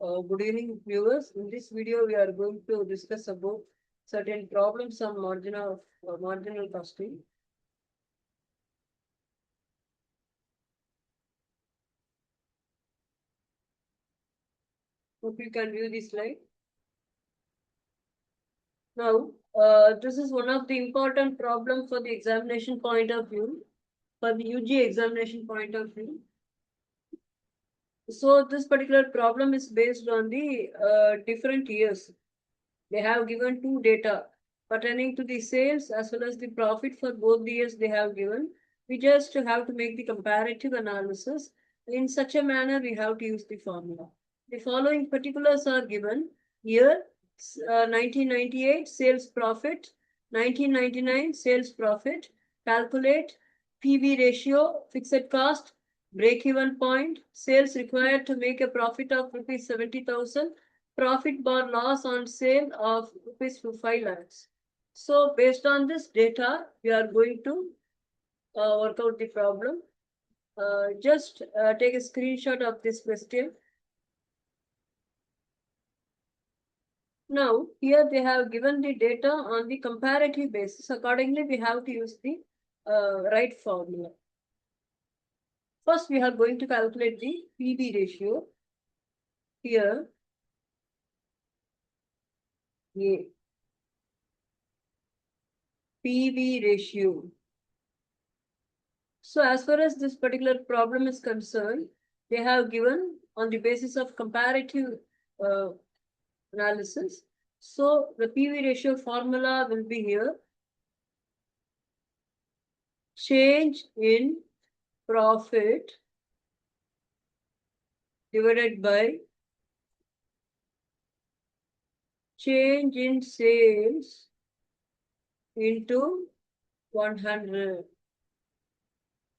Good evening, viewers. In this video, we are going to discuss about certain problems on marginal costing. Hope you can view this slide. Now, this is one of the important problems for the examination point of view, for the UG examination point of view. So, this particular problem is based on the different years. They have given two data pertaining to the sales as well as the profit for both the years they have given. We just have to make the comparative analysis. In such a manner, we have to use the formula. The following particulars are given. Year 1998 sales profit, 1999 sales profit. Calculate PV ratio, fixed cost, break-even point, sales required to make a profit of rupees 70,000, profit bar loss on sale of rupees 5 lakhs. So based on this data, we are going to work out the problem. Just take a screenshot of this question. Now, here they have given the data on the comparative basis. Accordingly, we have to use the right formula. First, we are going to calculate the PV ratio. Here, A. PV ratio. So as far as this particular problem is concerned, they have given on the basis of comparative analysis. So the PV ratio formula will be here. Change in profit divided by change in sales into 100.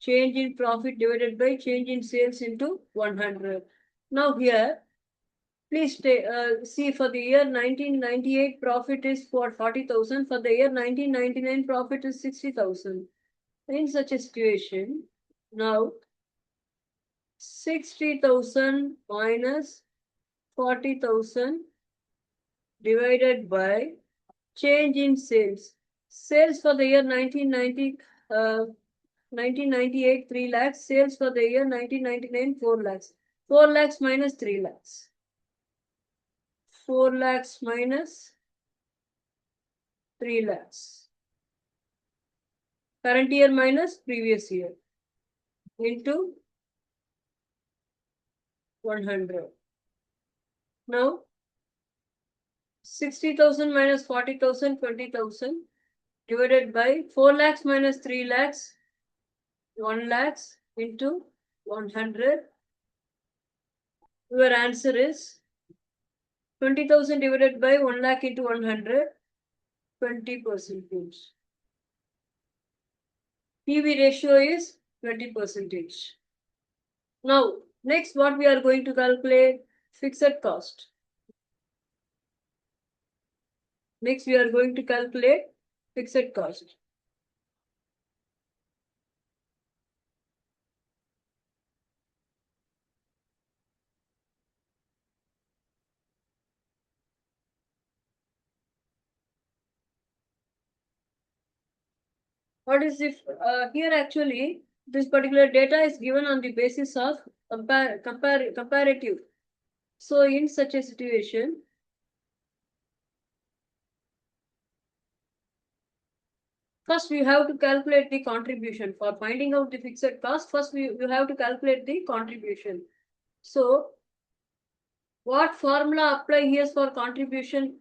Change in profit divided by change in sales into 100. Now here, please see for the year 1998 profit is for 40,000. For the year 1999 profit is 60,000. In such a situation, now 60,000 minus 40,000 divided by change in sales. Sales for the year 1998 3 lakhs. Sales for the year 1999 4 lakhs. 4 lakhs minus 3 lakhs. 4 lakhs minus 3 lakhs. Current year minus previous year into 100. Now 60,000 minus 40,000, 20,000 divided by 4 lakhs minus 3 lakhs, 1 lakhs into 100. Your answer is 20,000 divided by 1 lakh into 100, 20%. PV ratio is 20%. Now, next what we are going to calculate? Fixed cost. Next we are going to calculate fixed cost. What is if here actually this particular data is given on the basis of comparative. So in such a situation, first we have to calculate the contribution. For finding out the fixed cost, first you have to calculate the contribution. So what formula apply here for contribution?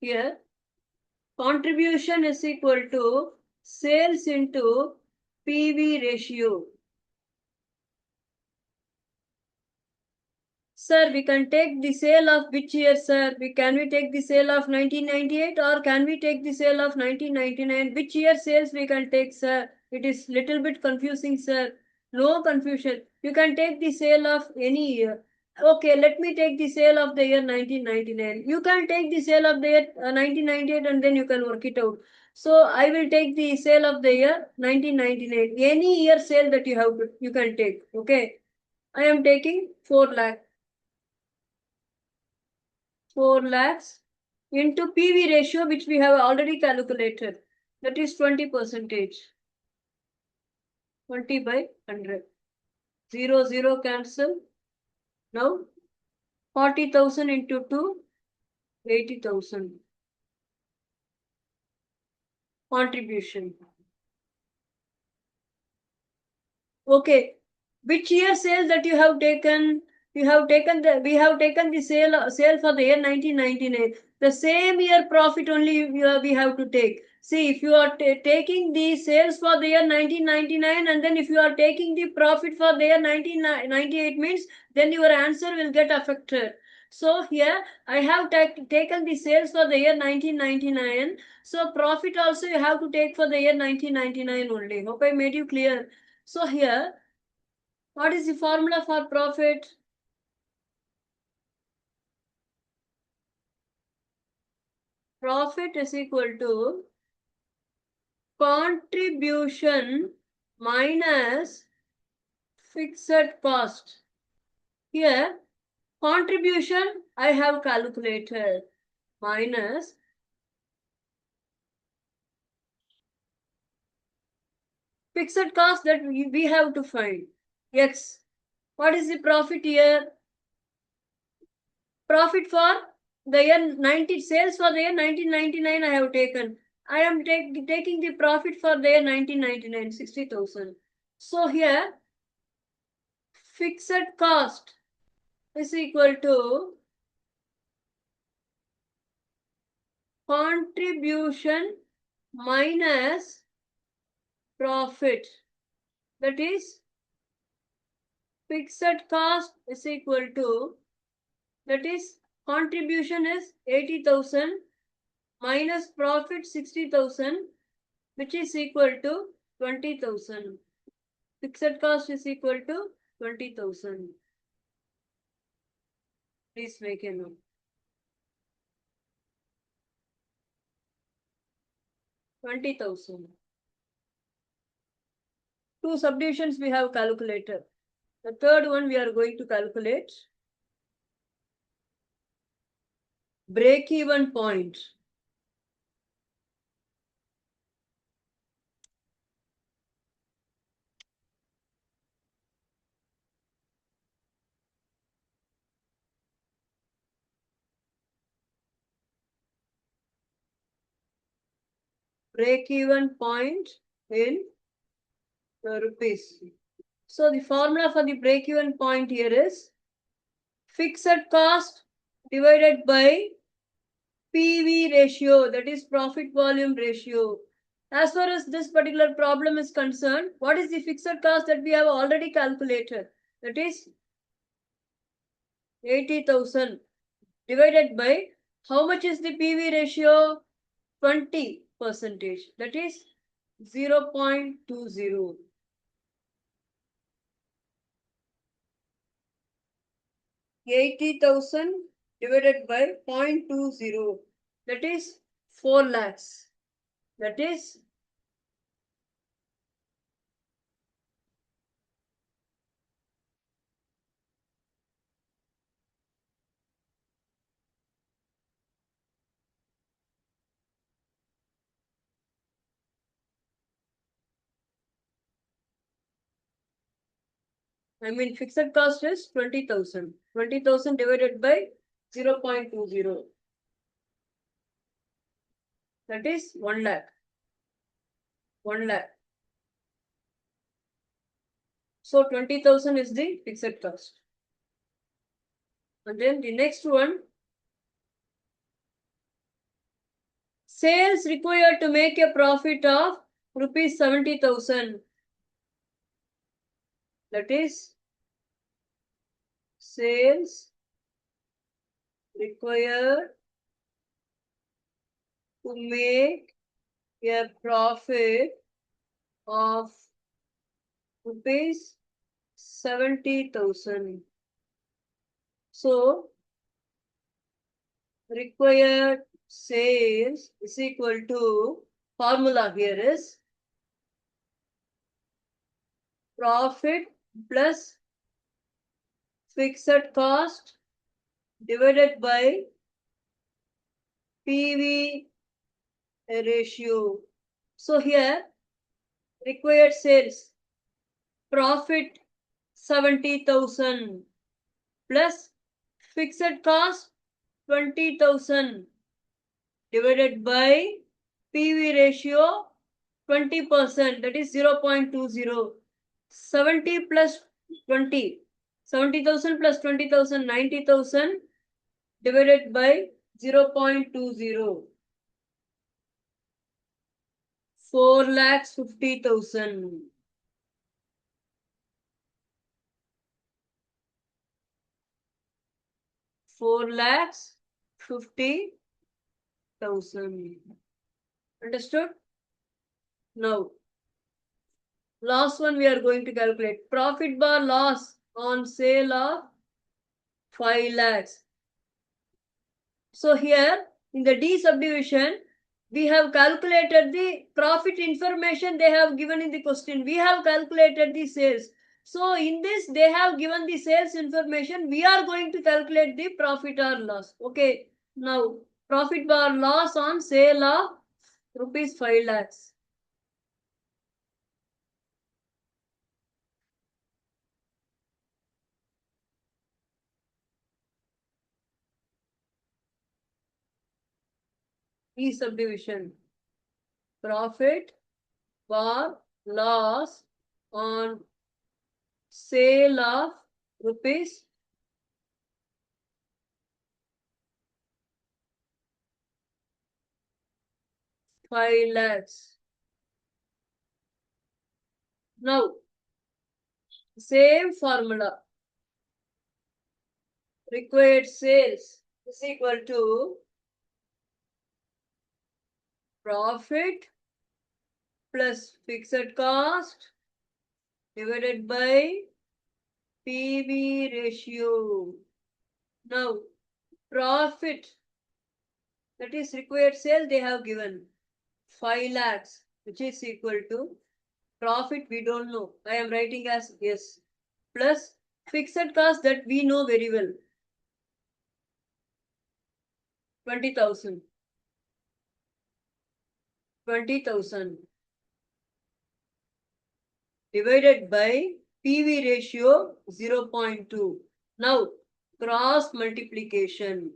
Here contribution is equal to sales into PV ratio. Sir, we can take the sale of which year, sir? Can we take the sale of 1998 or can we take the sale of 1999? Which year sales we can take, sir? It is little bit confusing, sir. No confusion. You can take the sale of any year. Okay, let me take the sale of the year 1999. You can take the sale of the year 1998 and then you can work it out. So I will take the sale of the year 1999. Any year sale that you can take. Okay. I am taking 4 lakh. 4 lakhs into PV ratio, which we have already calculated. That is 20%. 20 by 100. 0, 0 cancel. Now 40,000 into 2, 80,000. Contribution. Okay. Which year sale that you have taken? We have taken the sale for the year 1999. The same year profit only we have to take. See, if you are taking the sales for the year 1999 and then if you are taking the profit for the year 1998 means then your answer will get affected. So here I have taken the sales for the year 1999. So profit also you have to take for the year 1999 only. Hope I made you clear. So here, what is the formula for profit? Profit is equal to contribution minus fixed cost. Here, contribution I have calculated minus fixed cost that we have to find. X. What is the profit here? Profit for the year 90, sales for the year 1999 I have taken. I am taking the profit for the year 1999, 60,000. So here, fixed cost is equal to contribution minus profit. That is, fixed cost is equal to, that is, contribution is 80,000 minus profit 60,000, which is equal to 20,000. Fixed cost is equal to 20,000. Please make a note. 20,000. Two subdivisions we have calculated. The third one we are going to calculate. Break-even point. Break-even point in rupees. So the formula for the break-even point here is fixed cost divided by PV ratio, that is profit volume ratio. As far as this particular problem is concerned, what is the fixed cost that we have already calculated? That is 80,000 divided by how much is the PV ratio? 20%. That is 0.20. 80,000 divided by 0.20. That is 4 lakhs. That is fixed cost is 20,000. 20,000 divided by 0.20. That is 1 lakh. 1 lakh. So 20,000 is the fixed cost. And then the next one, sales required to make a profit of rupees 70,000. That is, sales required to make a profit of rupees 70,000. So, required sales is equal to, formula here is profit plus fixed cost divided by PV ratio. So here required sales profit 70,000 plus fixed cost 20,000 divided by PV ratio 20%, that is 0.20. 70 plus 20, 70,000 plus 20,000, 90,000 divided by 0.20, 4,50,000. 4,50,000. Understood? Now, last one we are going to calculate. Profit bar loss on sale of 5 lakhs. So here in the D subdivision, we have calculated the profit information they have given in the question. We have calculated the sales. So in this, they have given the sales information. We are going to calculate the profit or loss. Okay. Now, profit bar loss on sale of rupees 5 lakhs. E subdivision. Profit bar loss on sale of rupees 5 lakhs. Now, same formula. Required sales is equal to profit plus fixed cost divided by PV ratio. Now, profit, that is required sale, they have given 5 lakhs, which is equal to profit, we don't know. I am writing as yes, plus fixed cost that we know very well, 20,000. 20,000 divided by PV ratio 0.2. Now, cross multiplication.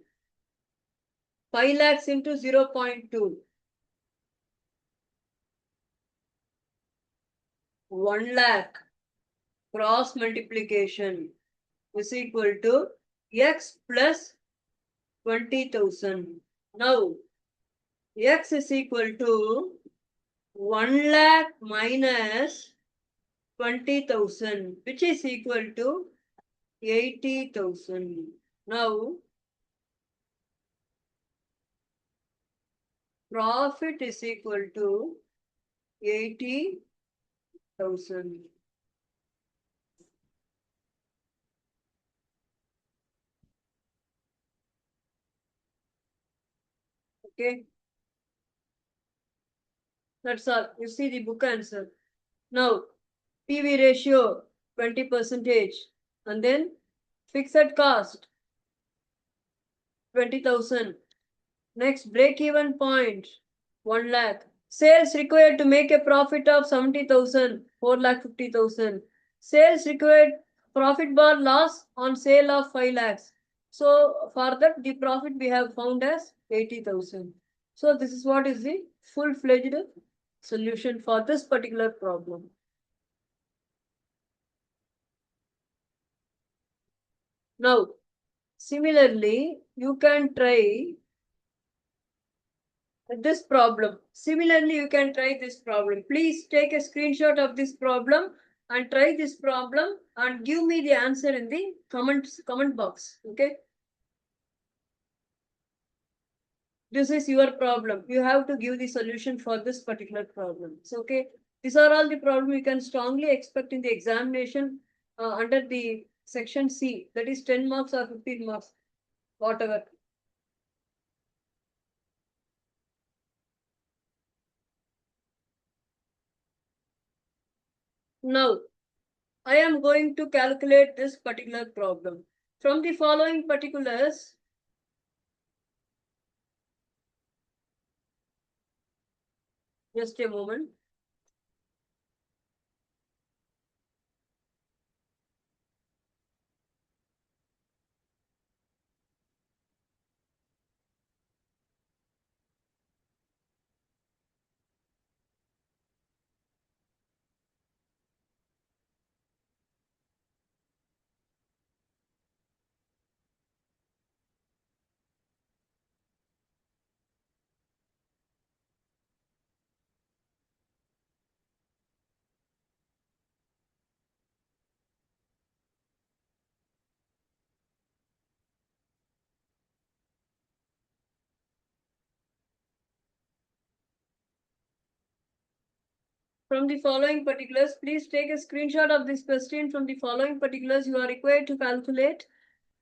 5 lakhs into 0.2. 1 lakh. Cross multiplication is equal to X plus 20,000. Now, X is equal to 1 lakh minus 20,000, which is equal to 80,000. Now, profit is equal to 80,000. Okay. That's all. You see the book answer. Now, PV ratio 20%, and then fixed cost 20,000. Next, break-even point 1 lakh. Sales required to make a profit of 70,000, 4,50,000. Sales required profit bar loss on sale of 5 lakhs. So for that, the profit we have found as 80,000. So this is what is the full-fledged solution for this particular problem. Now, similarly, you can try this problem. Similarly, you can try this problem. Please take a screenshot of this problem and try this problem and give me the answer in the comment box. Okay. This is your problem. You have to give the solution for this particular problem. So, okay. These are all the problems you can strongly expect in the examination under the section C. That is 10 marks or 15 marks, whatever. Now, I am going to calculate this particular problem. From the following particulars, Just a moment. From the following particulars, please take a screenshot of this question. From the following particulars, you are required to calculate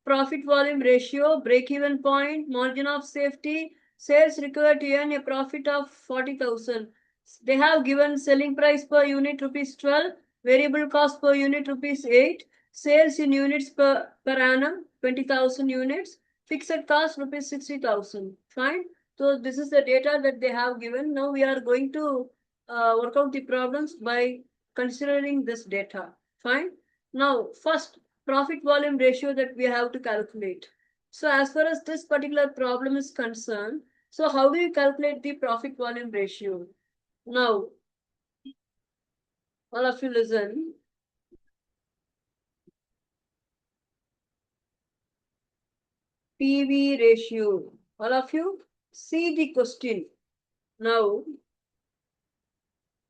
profit volume ratio, break-even point, margin of safety, sales required to earn a profit of 40,000. They have given selling price per unit rupees 12, variable cost per unit rupees 8, sales in units per annum 20,000 units, fixed cost rupees 60,000. Fine. So this is the data that they have given. Now we are going to work out the problems by considering this data. Fine. Now, first, profit volume ratio that we have to calculate. So, as far as this particular problem is concerned, so how do you calculate the profit volume ratio? Now, all of you listen. PV ratio. All of you see the question. Now,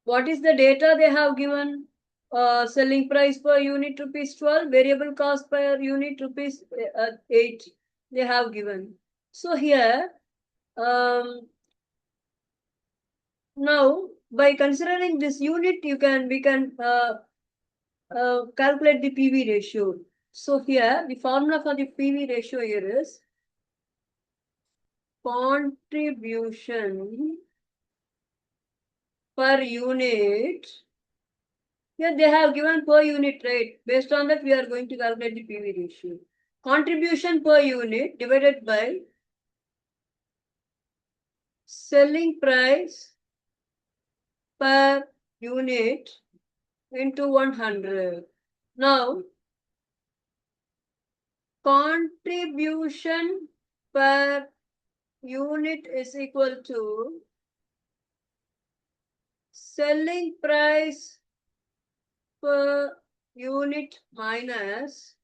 what is the data they have given? Selling price per unit rupees 12, variable cost per unit rupees 8 they have given. So here, now by considering this unit, we can calculate the PV ratio. So here the formula for the PV ratio here is contribution per unit. Here they have given per unit rate. Based on that, we are going to calculate the PV ratio. Contribution per unit divided by selling price per unit into 100. Now, contribution per unit is equal to selling price per unit minus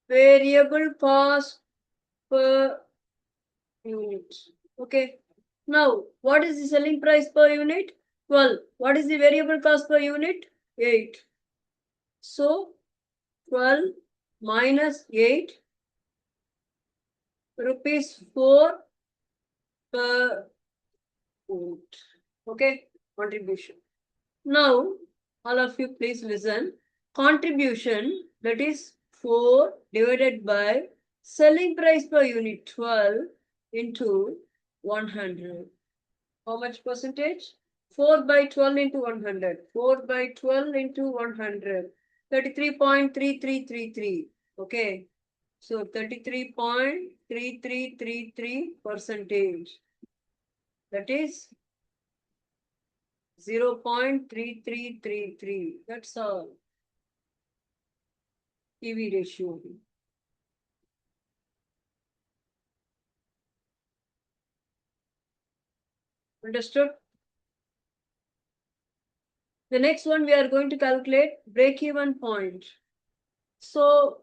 variable cost per unit. Okay. Now, what is the selling price per unit? 12. What is the variable cost per unit? 8. So, 12 minus 8 rupees 4 per unit. Okay. Contribution. Now, all of you please listen. Contribution, that is 4 divided by selling price per unit 12 into 100. How much percentage? 4 by 12 into 100. 4 by 12 into 100. 33.3333. Okay. So 33.3333%. That is 0.3333. That's all. PV ratio. Understood? The next one we are going to calculate break-even point. So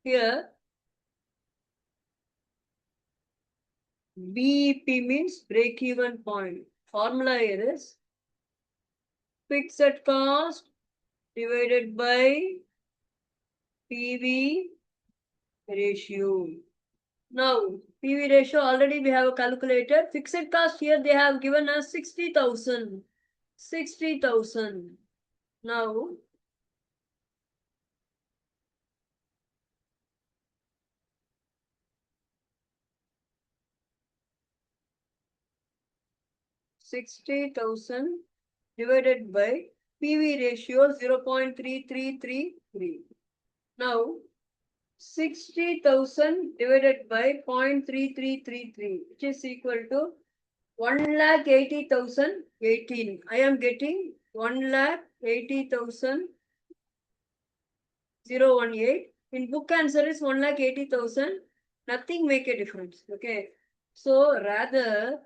here BEP means break-even point. Formula here is fixed cost divided by PV ratio. Now, PV ratio already we have calculated. Fixed cost here they have given us 60,000. 60,000. Now, $60,000 divided by PV ratio 0.3333. Now, 60,000 divided by 0.3333, which is equal to 1,80,000 18. I am getting 1,80,000 018. In book answer is 1,80,000. Nothing make a difference. Okay. So rather,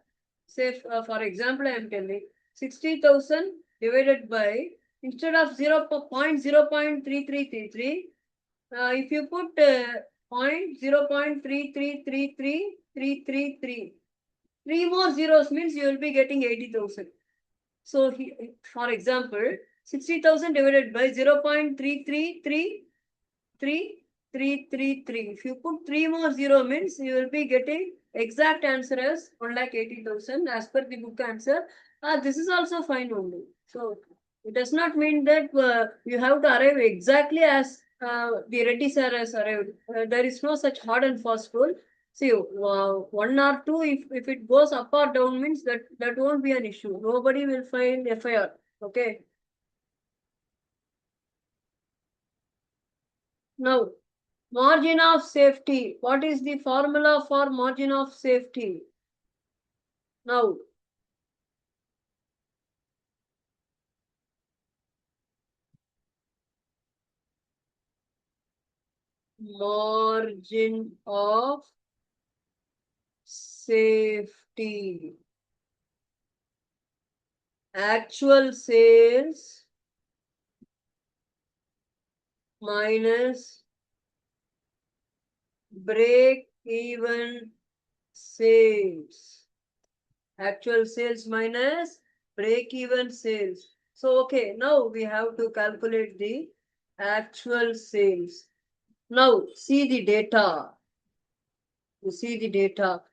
say for example, I am telling 60,000 divided by, instead of 0.3333, if you put 0.33333333, three more zeros means you will be getting 80,000. So for example, 60,000 divided by 0.333333. If you put three more zero means you will be getting exact answer as 1,80,000 as per the book answer. This is also fine only. So it does not mean that you have to arrive exactly as the Reddy sir has arrived. There is no such hard and fast rule. See, one or two, if it goes up or down means that won't be an issue. Nobody will file FIR. Okay. Now, margin of safety. What is the formula for margin of safety? Now, margin of safety. Actual sales minus break even sales. Actual sales minus break even sales. So, okay, now we have to calculate the actual sales. Now, see the data. You see the data.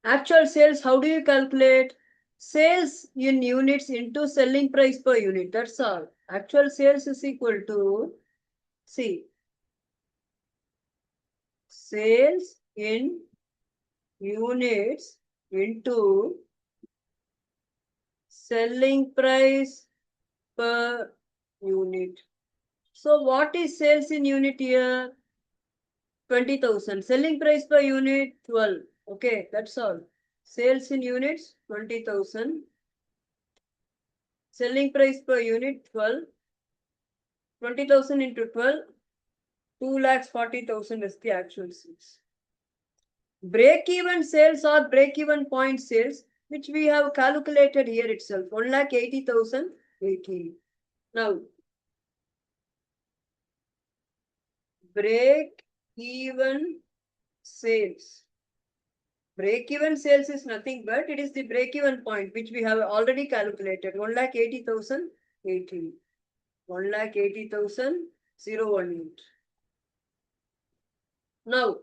Actual sales, how do you calculate? Sales in units into selling price per unit. That's all. Actual sales is equal to, see, sales in units into selling price per unit. So what is sales in unit here? 20,000. Selling price per unit 12. Okay, that's all. Sales in units 20,000. Selling price per unit 12. 20,000 into 12. 2,40,000 is the actual sales. Break-even sales or break-even point sales, which we have calculated here itself, 1,80,000 18. Now, break-even sales. Break-even sales is nothing but it is the break-even point which we have already calculated, 1,80,000 18. 1,80,000 018. Now,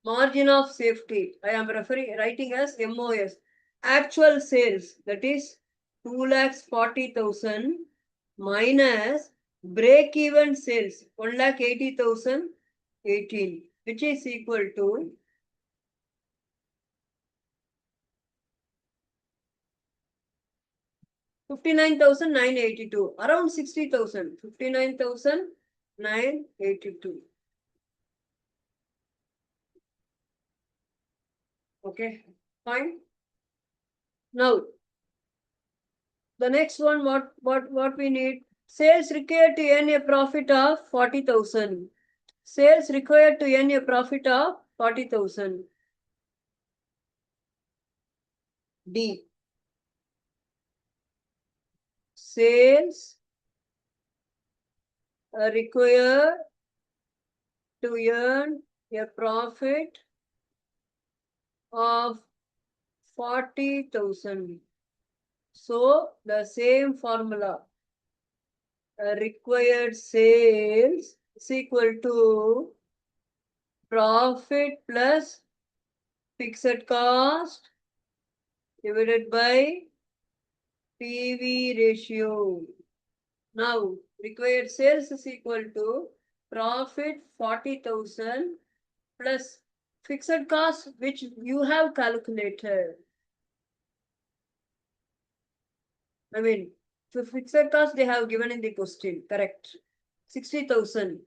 margin of safety, I am writing as MOS. Actual sales, that is 2,40,000 minus break-even sales, 1,80,000 18, which is equal to 59,982, around 60,000, 59,982. Okay, fine. Now, the next one, what we need? Sales required to earn a profit of 40,000. Sales required to earn a profit of 40,000. D. Sales required to earn a profit of 40,000. So the same formula, required sales is equal to profit plus fixed cost divided by PV ratio. Now, required sales is equal to profit 40,000 plus fixed cost which you have calculated. I mean, for fixed cost they have given in the question, correct? 60,000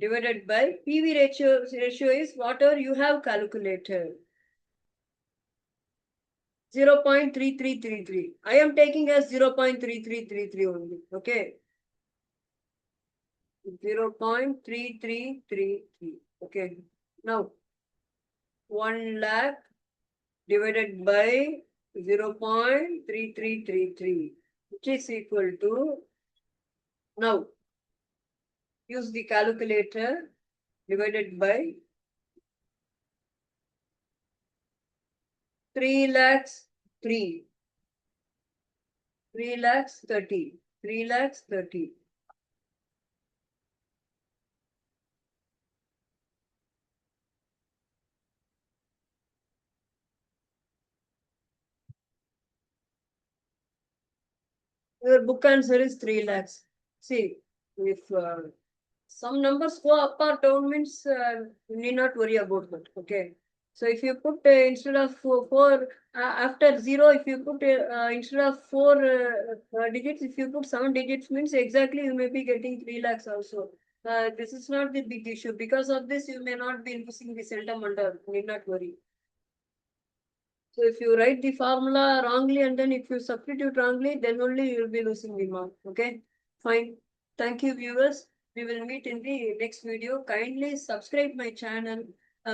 divided by PV ratio is whatever you have calculated. 0.3333. I am taking as 0.3333 only. Okay. 0.3333. Okay. Now 1 lakh divided by 0.3333, which is equal to, now use the calculator, divided by 3 lakhs 3 lakhs 30, 3 lakhs 30. Your book answer is 3 lakhs. See, if some numbers go up or down means you need not worry about that. Okay. So if you put instead of four after zero, if you put instead of four digits, if you put 7 digits means exactly you may be getting 3 lakhs also. This is not the big issue. Because of this, you may not be losing the Celta Munda. Need not worry. So if you write the formula wrongly and then if you substitute wrongly, then only you will be losing the mark. Okay, fine. Thank you, viewers. We will meet in the next video. Kindly subscribe my channel,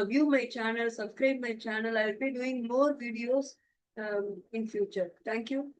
view my channel, subscribe my channel. I will be doing more videos in future. Thank you.